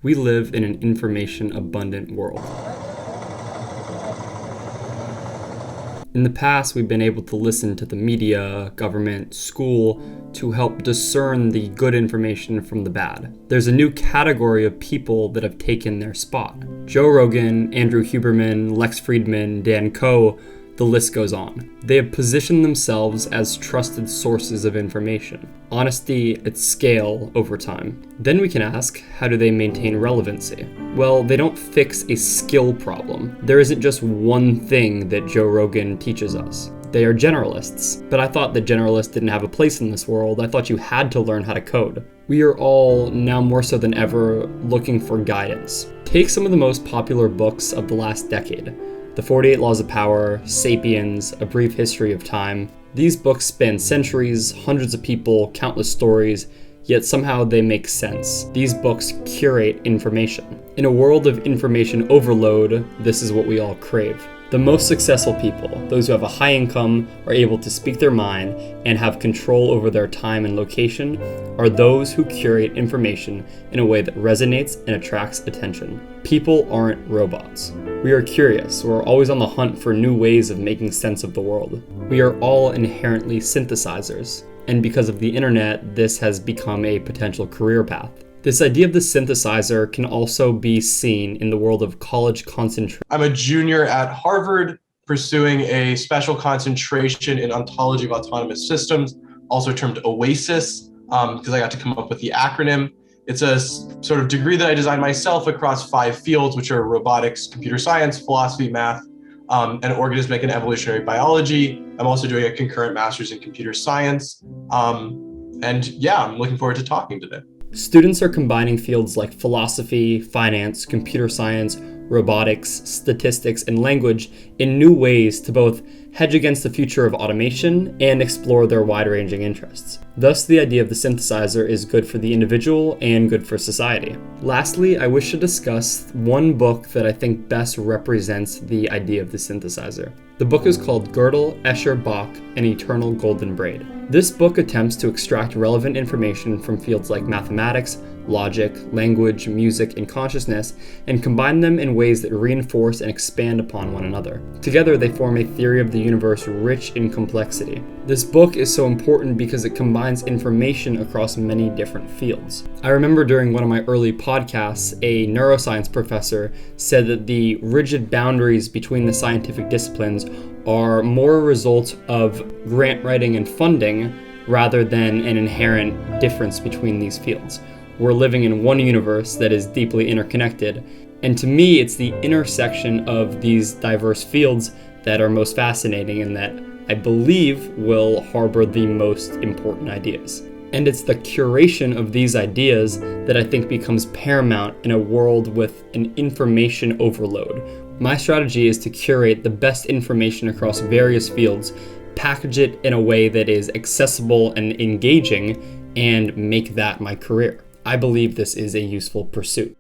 We live in an information-abundant world. In the past, we've been able to listen to the media, government, school to help discern the good information from the bad. There's a new category of people that have taken their spot. Joe Rogan, Andrew Huberman, Lex Fridman, Dan Koe, the list goes on. They have positioned themselves as trusted sources of information. Honesty at scale over time. Then we can ask, how do they maintain relevancy? Well, they don't fix a skill problem. There isn't just one thing that Joe Rogan teaches us. They are generalists. But I thought that generalists didn't have a place in this world. I thought you had to learn how to code. We are all, now more so than ever, looking for guidance. Take some of the most popular books of the last decade. The 48 Laws of Power, Sapiens, A Brief History of Time. These books span centuries, hundreds of people, countless stories, yet somehow they make sense. These books curate information. In a world of information overload, this is what we all crave. The most successful people, those who have a high income, are able to speak their mind, and have control over their time and location, are those who curate information in a way that resonates and attracts attention. People aren't robots. We are curious. We're always on the hunt for new ways of making sense of the world. We are all inherently synthesizers, and because of the internet, this has become a potential career path. This idea of the synthesizer can also be seen in the world of college concentration. I'm a junior at Harvard pursuing a special concentration in ontology of autonomous systems, also termed OASIS, because I got to come up with the acronym. It's a sort of degree that I designed myself across 5 fields, which are robotics, computer science, philosophy, math, and organismic and evolutionary biology. I'm also doing a concurrent master's in computer science. And yeah, I'm looking forward to talking today. Students are combining fields like philosophy, finance, computer science, robotics, statistics, and language in new ways to both hedge against the future of automation and explore their wide-ranging interests. Thus, the idea of the synthesizer is good for the individual and good for society. Lastly, I wish to discuss one book that I think best represents the idea of the synthesizer. The book is called Gödel, Escher, Bach, An Eternal Golden Braid. This book attempts to extract relevant information from fields like mathematics, logic, language, music, and consciousness, and combine them in ways that reinforce and expand upon one another. Together, they form a theory of the universe rich in complexity. This book is so important because it combines information across many different fields. I remember during one of my early podcasts, a neuroscience professor said that the rigid boundaries between the scientific disciplines are more a result of grant writing and funding rather than an inherent difference between these fields. We're living in one universe that is deeply interconnected, and to me, it's the intersection of these diverse fields that are most fascinating and that I believe will harbor the most important ideas. And it's the curation of these ideas that I think becomes paramount in a world with an information overload. My strategy is to curate the best information across various fields, package it in a way that is accessible and engaging, and make that my career. I believe this is a useful pursuit.